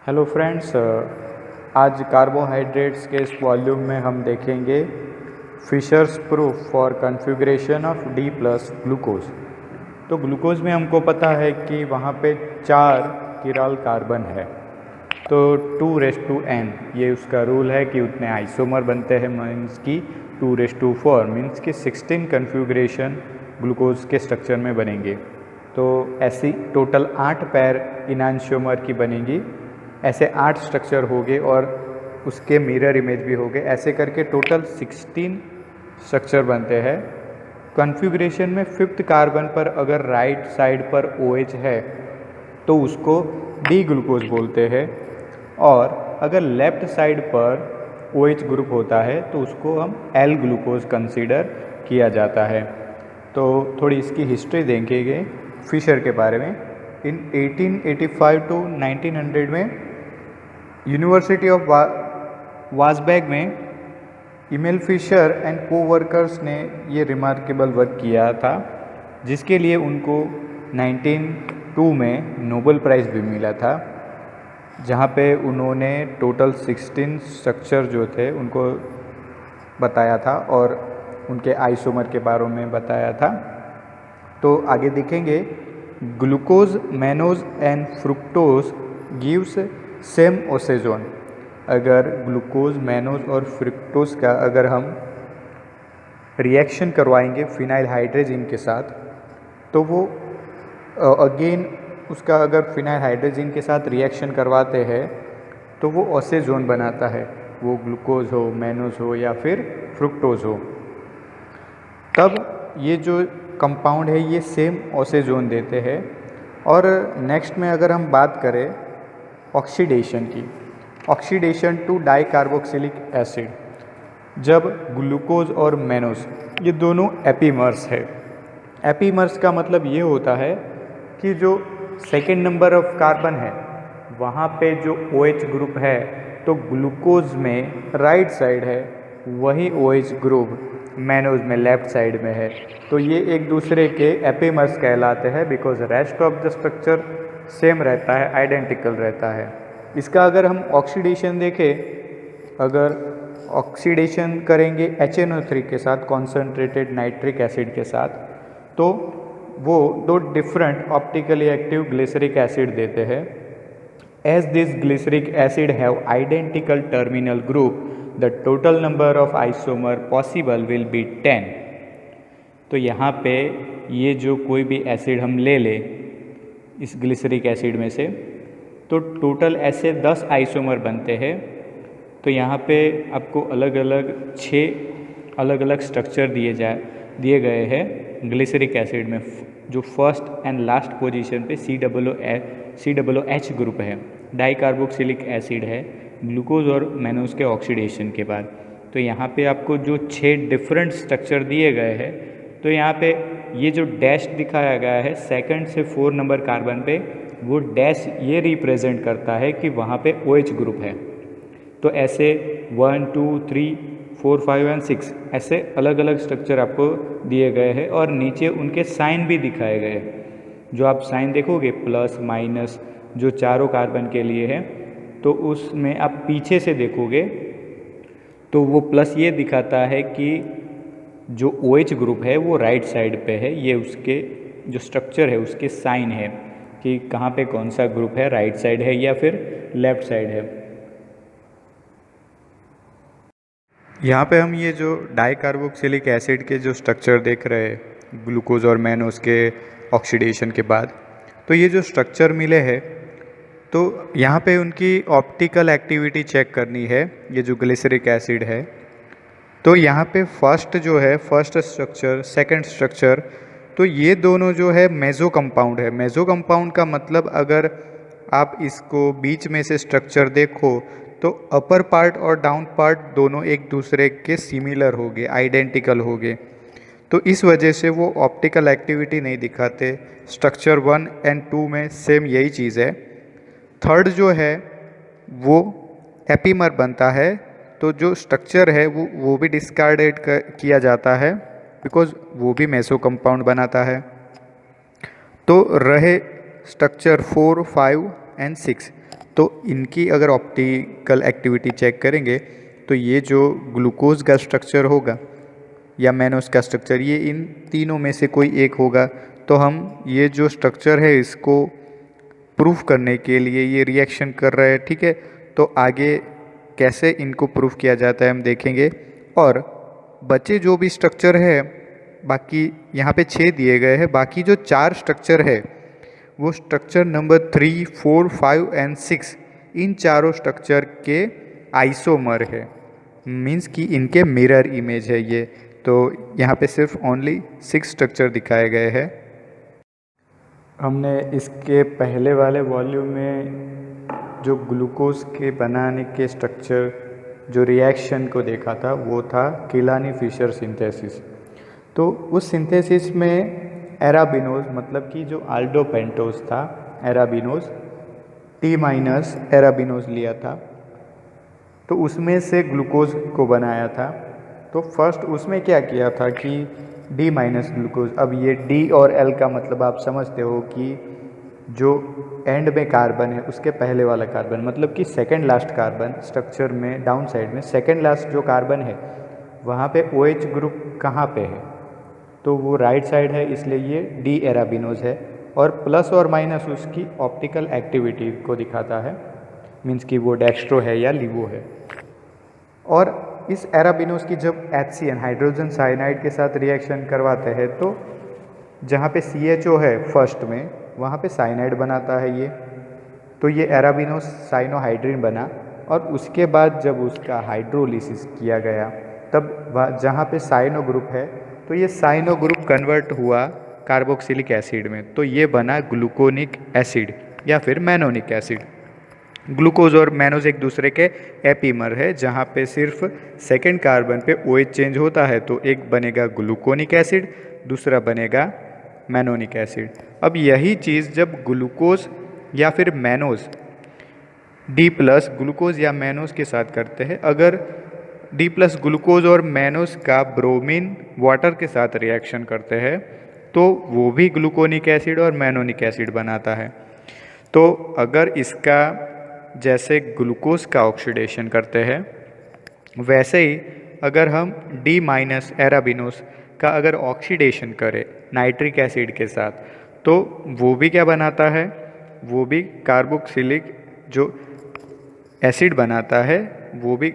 Hello friends, आज carbohydrates के इस वॉल्यूम में हम देखेंगे Fischer's proof for configuration of D plus glucose. तो ग्लूकोज में हमको पता है कि वहाँ पे 4 किराल कार्बन है, तो 2:n ये उसका रूल है कि उतने आइसोमर बनते हैं, मीन्स की 2:4 मीन्स कि 16 कॉन्फ़िगरेशन ग्लूकोज के स्ट्रक्चर में बनेंगे। तो ऐसी टोटल 8 पैर इनांशियोमर की बनेंगी, ऐसे 8 स्ट्रक्चर हो गए और उसके मिरर इमेज भी हो गए। ऐसे करके टोटल 16 स्ट्रक्चर बनते हैं। कॉन्फ़िगरेशन में 5th कार्बन पर अगर राइट साइड पर OH है तो उसको डी ग्लूकोज बोलते हैं, और अगर लेफ़्ट साइड पर OH ग्रुप होता है तो उसको हम L ग्लूकोज कंसीडर किया जाता है। तो थोड़ी इसकी हिस्ट्री देखेंगे फिशर के बारे में। इन 1885 टू 1900 में यूनिवर्सिटी ऑफ वासबैग में इमेल फिशर एंड कोवर्कर्स ने ये रिमार्केबल वर्क किया था, जिसके लिए उनको 1902 में नोबेल प्राइज़ भी मिला था, जहाँ पे उन्होंने टोटल 16 स्ट्रक्चर जो थे उनको बताया था और उनके आइसोमर के बारे में बताया था। तो आगे देखेंगे, glucose, mannose and fructose gives same osazone. अगर ग्लूकोज, मैनोज और फ्रुक्टोज का अगर हम रिएक्शन करवाएंगे फिनाइल हाइड्रोजिन के साथ, तो वो अगेन उसका अगर फिनाइल हाइड्रोजिन के साथ रिएक्शन करवाते हैं तो वो ओसेजोन बनाता है, वो ग्लूकोज हो, मैनोज हो या फिर फ्रुक्टोज हो। तब ये जो कंपाउंड है ये सेम ओसेजोन देते हैं। और नेक्स्ट में अगर हम बात करें ऑक्सीडेशन की, oxidation to dicarboxylic acid, जब ग्लूकोज और मैनोज ये दोनों एपीमर्स है। एपीमर्स का मतलब ये होता है कि जो सेकेंड नंबर ऑफ कार्बन है वहाँ पे जो OH ग्रुप है तो ग्लूकोज में राइट साइड है, वही OH ग्रुप मैनोज में लेफ्ट साइड में है। तो ये एक दूसरे के एपीमर्स कहलाते हैं, because rest of the structure same रहता है, आइडेंटिकल रहता है। इसका अगर हम ऑक्सीडेशन देखें, अगर ऑक्सीडेशन करेंगे HNO3 के साथ, कॉन्सनट्रेटेड नाइट्रिक एसिड के साथ, तो वो 2 different optically active glyceric acid देते हैं। As this glyceric acid have identical terminal group, the total number of isomer possible will be 10। तो यहाँ पे ये जो कोई भी एसिड हम ले इस ग्लिसरिक एसिड में से, तो टोटल ऐसे 10 आइसोमर बनते हैं। तो यहाँ पे आपको अलग अलग 6 अलग अलग स्ट्रक्चर दिए गए हैं ग्लिसरिक एसिड में। जो फर्स्ट एंड लास्ट पोजीशन पे COOH ग्रुप है, डाई कार्बोक्सिलिक एसिड है, ग्लूकोज और मैनोज के ऑक्सीडेशन के बाद। तो यहाँ पे आपको जो 6 डिफरेंट स्ट्रक्चर दिए गए हैं, तो यहाँ पे ये जो डैश दिखाया गया है सेकंड से 4 नंबर कार्बन पे, वो डैश ये रिप्रेजेंट करता है कि वहाँ पे OH ग्रुप है। तो ऐसे 1, 2, 3, 4, 5 एंड 6 ऐसे अलग अलग स्ट्रक्चर आपको दिए गए हैं, और नीचे उनके साइन भी दिखाए गए हैं। जो आप साइन देखोगे प्लस माइनस जो चारों कार्बन के लिए है, तो उसमें आप पीछे से देखोगे तो वो प्लस ये दिखाता है कि जो OH ग्रुप है वो राइट साइड पे है। ये उसके जो स्ट्रक्चर है उसके साइन है कि कहाँ पे कौन सा ग्रुप है, राइट साइड है या फिर लेफ्ट साइड है। यहाँ पे हम ये जो डाई कार्बोक्सिलिक एसिड के जो स्ट्रक्चर देख रहे हैं ग्लूकोज और मैनोज के ऑक्सीडेशन के बाद, तो ये जो स्ट्रक्चर मिले हैं, तो यहाँ पे उनकी ऑप्टिकल एक्टिविटी चेक करनी है। ये जो ग्लिसरिक एसिड है, तो यहाँ पे फर्स्ट जो है, फर्स्ट स्ट्रक्चर, सेकंड स्ट्रक्चर, तो ये दोनों जो है मेसो कंपाउंड है। मेसो कंपाउंड का मतलब अगर आप इसको बीच में से स्ट्रक्चर देखो तो अपर पार्ट और डाउन पार्ट दोनों एक दूसरे के सिमिलर होंगे, आइडेंटिकल होंगे। तो इस वजह से वो ऑप्टिकल एक्टिविटी नहीं दिखाते। स्ट्रक्चर 1 एंड 2 में सेम यही चीज़ है। थर्ड जो है वो एपीमर बनता है, तो जो स्ट्रक्चर है वो भी डिस्कार्डेड किया जाता है, बिकॉज वो भी मेसो कंपाउंड बनाता है। तो रहे स्ट्रक्चर 4, 5 एंड 6, तो इनकी अगर ऑप्टिकल एक्टिविटी चेक करेंगे तो ये जो ग्लूकोज का स्ट्रक्चर होगा या मैनोस का स्ट्रक्चर, ये इन तीनों में से कोई एक होगा। तो हम ये जो स्ट्रक्चर है इसको प्रूफ करने के लिए ये रिएक्शन कर रहा है, ठीक है। तो आगे कैसे इनको प्रूफ किया जाता है हम देखेंगे। और बचे जो भी स्ट्रक्चर है, बाकी यहाँ पे 6 दिए गए हैं, बाकी जो 4 स्ट्रक्चर है वो स्ट्रक्चर नंबर 3, 4, 5 एंड 6, इन चारों स्ट्रक्चर के आइसोमर है, मीन्स कि इनके मिरर इमेज है ये। तो यहाँ पे सिर्फ ओनली 6 स्ट्रक्चर दिखाए गए हैं। हमने इसके पहले वाले वॉल्यूम में जो ग्लूकोज के बनाने के स्ट्रक्चर जो रिएक्शन को देखा था वो था किलानी फिशर सिंथेसिस। तो उस सिंथेसिस में एराबिनोज मतलब कि जो आल्डोपेंटोज था, एराबिनोज T- एराबिनोज लिया था, तो उसमें से ग्लूकोज को बनाया था। तो फर्स्ट उसमें क्या किया था कि D- ग्लूकोज। अब ये D और L का मतलब आप समझते हो कि जो एंड में कार्बन है उसके पहले वाला कार्बन, मतलब कि सेकेंड लास्ट कार्बन स्ट्रक्चर में डाउन साइड में सेकेंड लास्ट जो कार्बन है वहाँ पे OH ग्रुप कहाँ पे है, तो वो राइट साइड है, इसलिए ये डी एराबिनोज है। और प्लस और माइनस उसकी ऑप्टिकल एक्टिविटी को दिखाता है, मीन्स कि वो डेक्स्ट्रो है या लिवो है। और इस एराबिनोज की जब HCN हाइड्रोजन साइनाइड के साथ रिएक्शन करवाते हैं तो जहाँ पे CHO है फर्स्ट में वहाँ पे साइनाइड बनाता है ये, तो ये एराबिनोज साइनोहाइड्रिन बना। और उसके बाद जब उसका हाइड्रोलिसिस किया गया तब जहाँ पे साइनो ग्रुप है तो ये साइनो ग्रुप कन्वर्ट हुआ कार्बोक्सिलिक एसिड में, तो ये बना ग्लूकोनिक एसिड या फिर मैनोनिक एसिड। ग्लूकोज और मैनोज एक दूसरे के एपीमर है, जहाँ पे सिर्फ सेकेंड कार्बन पे OH चेंज होता है, तो एक बनेगा ग्लूकोनिक एसिड, दूसरा बनेगा मैनोनिक एसिड। अब यही चीज़ जब ग्लूकोज या फिर मैनोज D+ ग्लूकोज या मैनोज के साथ करते हैं, अगर D+ ग्लूकोज और मैनोज का ब्रोमीन वाटर के साथ रिएक्शन करते हैं तो वो भी ग्लूकोनिक एसिड और मैनोनिक एसिड बनाता है। तो अगर इसका जैसे ग्लूकोज का ऑक्सीडेशन करते हैं वैसे ही अगर हम D- एराबिनोज का अगर ऑक्सीडेशन करें नाइट्रिक एसिड के साथ तो वो भी क्या बनाता है, वो भी कार्बोक्सिलिक जो एसिड बनाता है, वो भी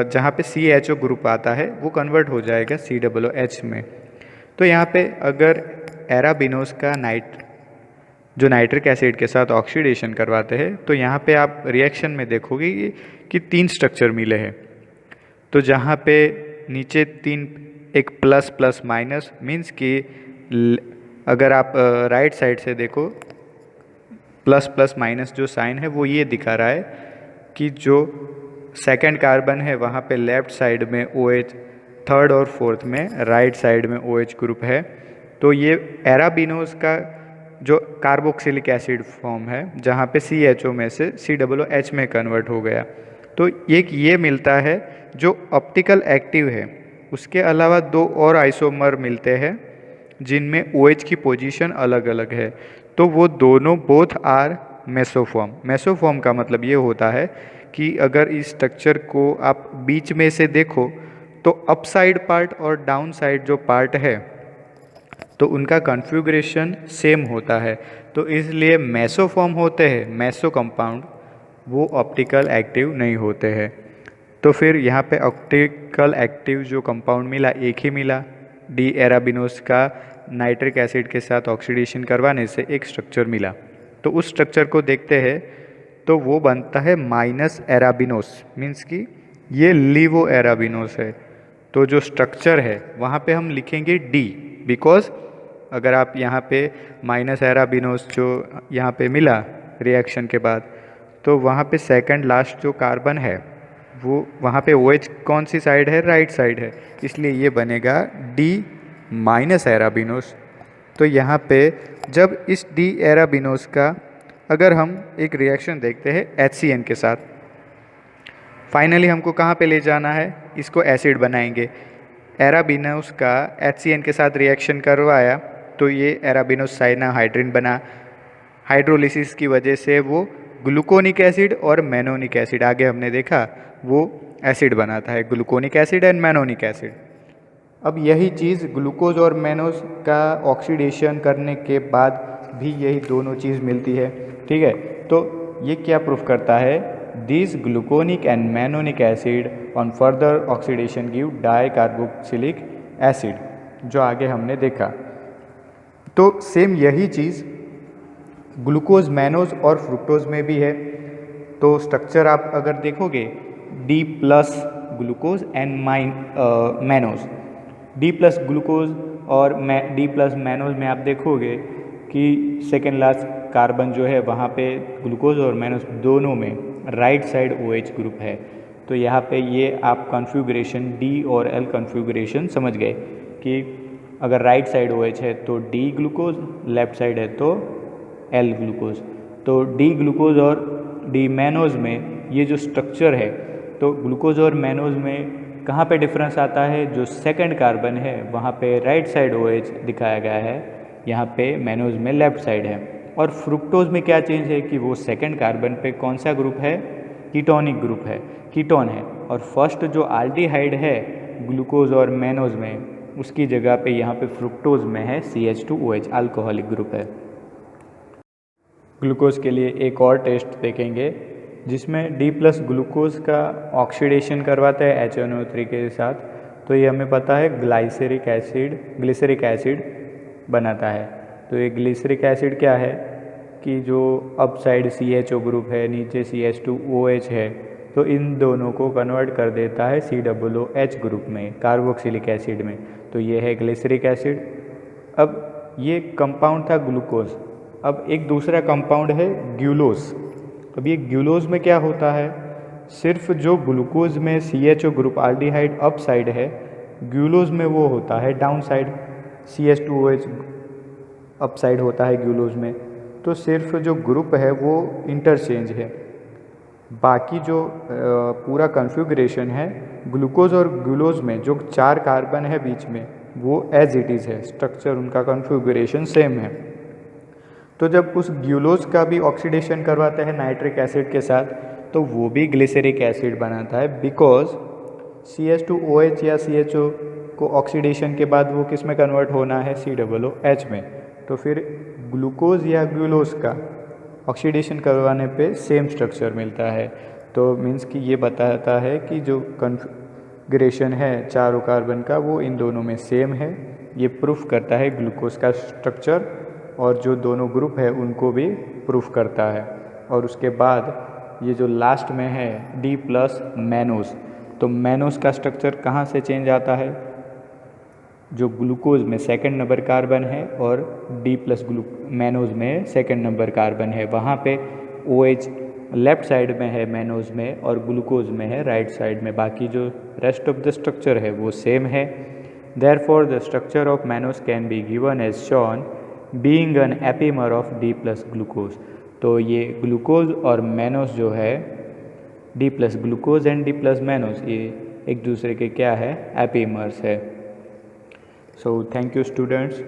जहाँ पे CHO ग्रुप आता है वो कन्वर्ट हो जाएगा COOH में। तो यहाँ पे अगर एराबिनोज का जो नाइट्रिक एसिड के साथ ऑक्सीडेशन करवाते हैं तो यहाँ पे आप रिएक्शन में देखोगे कि 3 स्ट्रक्चर मिले हैं। तो जहाँ पे नीचे 3 एक प्लस प्लस माइनस, मीन्स कि अगर आप राइट साइड से देखो प्लस प्लस माइनस जो साइन है वो ये दिखा रहा है कि जो सेकेंड कार्बन है वहाँ पे लेफ्ट साइड में OH, थर्ड और फोर्थ में राइट साइड में OH ग्रुप है। तो ये एराबिनोज का जो कार्बोक्सिलिक एसिड फॉर्म है जहाँ पे CHO में से COOH में कन्वर्ट हो गया। तो एक ये मिलता है जो ऑप्टिकल एक्टिव है। उसके अलावा 2 और आइसोमर मिलते हैं जिनमें OH की पोजीशन अलग अलग है, तो वो दोनों बोथ आर मेसोफॉर्म। मेसोफॉर्म का मतलब ये होता है कि अगर इस स्ट्रक्चर को आप बीच में से देखो तो अप साइड पार्ट और डाउन साइड जो पार्ट है तो उनका कॉन्फ़िगरेशन सेम होता है, तो इसलिए मेसोफॉर्म होते हैं मेसो कंपाउंड, वो ऑप्टिकल एक्टिव नहीं होते हैं। तो फिर यहाँ पे ऑप्टिकल एक्टिव जो कंपाउंड मिला एक ही मिला, डी एराबिनोज का नाइट्रिक एसिड के साथ ऑक्सीडेशन करवाने से एक स्ट्रक्चर मिला। तो उस स्ट्रक्चर को देखते हैं तो वो बनता है माइनस एराबिनोस, मीन्स कि ये लिवो एराबिनोस है। तो जो स्ट्रक्चर है वहाँ पे हम लिखेंगे डी, बिकॉज अगर आप यहाँ पे माइनस एराबिनोस जो यहाँ पे मिला रिएक्शन के बाद तो वहाँ पे सेकंड लास्ट जो कार्बन है वो वहाँ पे OH कौन सी साइड है, राइट साइड है, इसलिए ये बनेगा D- एराबिनोस। तो यहाँ पे जब इस D एराबिनोस का अगर हम एक रिएक्शन देखते हैं HCN के साथ, फाइनली हमको कहाँ पे ले जाना है, इसको एसिड बनाएंगे। एराबिनोस का HCN के साथ रिएक्शन करवाया तो ये एराबिनोस साइनाहाइड्रिन बना, हाइड्रोलिसिस की वजह से वो ग्लूकोनिक एसिड और मैनोनिक एसिड, आगे हमने देखा वो एसिड बनाता है, gluconic acid and mannonic acid. अब यही चीज़ ग्लूकोज और मैनोज का ऑक्सीडेशन करने के बाद भी यही दोनों चीज़ मिलती है, ठीक है। तो ये क्या प्रूफ करता है, this gluconic and mannonic acid on further oxidation give dicarboxylic acid, जो आगे हमने देखा। तो सेम यही चीज़ ग्लूकोज, मैनोज और फ्रुक्टोज में भी है। तो स्ट्रक्चर आप अगर देखोगे, D plus glucose and mannose, D plus glucose और D प्लस मैनोज में आप देखोगे कि सेकेंड लास्ट कार्बन जो है वहाँ पे ग्लूकोज और मैनोज दोनों में राइट साइड OH ग्रुप है। तो यहाँ पे ये आप कॉन्फ़िगरेशन D और L कॉन्फ़िगरेशन समझ गए कि अगर राइट साइड OH है तो D ग्लूकोज, लेफ्ट साइड है तो L ग्लूकोज। तो D ग्लूकोज और D मैनोज में ये जो स्ट्रक्चर है, तो ग्लूकोज और मैनोज में कहाँ पे डिफरेंस आता है, जो सेकंड कार्बन है वहाँ पे राइट साइड OH दिखाया गया है, यहाँ पे मैनोज में लेफ्ट साइड है। और फ्रुक्टोज में क्या चेंज है कि वो सेकंड कार्बन पे कौन सा ग्रुप है, कीटोनिक ग्रुप है, कीटोन है। और फर्स्ट जो आल्डिहाइड है ग्लूकोज और मैनोज में, उसकी जगह पे यहाँ पे फ्रुक्टोज में है CH2OH, अल्कोहलिक ग्रुप है। ग्लूकोज के लिए एक और टेस्ट देखेंगे जिसमें D प्लस ग्लूकोज का ऑक्सीडेशन करवाता है HNO3 के साथ। तो ये हमें पता है ग्लिसरिक एसिड बनाता है। तो ये ग्लिसरिक एसिड क्या है कि जो अप साइड CHO ग्रुप है, नीचे CH2OH है, तो इन दोनों को कन्वर्ट कर देता है COOH ग्रुप में, कार्बोक्सिलिक एसिड में। तो ये है ग्लिसरिक एसिड। अब ये कंपाउंड था ग्लूकोज। अब एक दूसरा कंपाउंड है ग्यूलोज। अब ये ग्यूलोज में क्या होता है, सिर्फ जो ग्लूकोज में CHO group aldehyde up side है, ग्यूलोज में वो होता है down side, CH2OH up side होता है ग्यूलोज में। तो सिर्फ जो ग्रुप है वो इंटरचेंज है, बाकी जो पूरा कॉन्फ़िगरेशन है ग्लूकोज और ग्लूकोज में जो 4 कार्बन है बीच में, वो एज इट इज़ है, स्ट्रक्चर उनका कॉन्फ़िगरेशन सेम है। तो जब उस ग्लूकोज का भी ऑक्सीडेशन करवाते हैं नाइट्रिक एसिड के साथ, तो वो भी ग्लिसरिक एसिड बनाता है, बिकॉज CH2OH या CHO को ऑक्सीडेशन के बाद वो किस में कन्वर्ट होना है, COOH में। तो फिर ग्लूकोज या ग्लूकोज का ऑक्सीडेशन करवाने पे सेम स्ट्रक्चर मिलता है। तो मीन्स कि ये बताता है कि जो कॉन्फ़िगरेशन है चारों कार्बन का वो इन दोनों में सेम है। ये प्रूफ करता है ग्लूकोज का स्ट्रक्चर, और जो दोनों ग्रुप है उनको भी प्रूफ करता है। और उसके बाद ये जो लास्ट में है D प्लस मैनोज, तो मैनोज का स्ट्रक्चर कहाँ से चेंज आता है, जो ग्लूकोज में सेकंड नंबर कार्बन है और D प्लस मैनोज में सेकंड नंबर कार्बन है, वहाँ पे OH लेफ्ट साइड में है मैनोज में और ग्लूकोज में है राइट साइड में। बाकी जो रेस्ट ऑफ द स्ट्रक्चर है वो सेम है। Therefore the structure of mannose can be given as shown being an epimer of D plus glucose. तो ये ग्लूकोज और मैनोज जो है, D plus glucose and D plus mannose, ये एक दूसरे के क्या है, एपीमर्स है। So thank you students.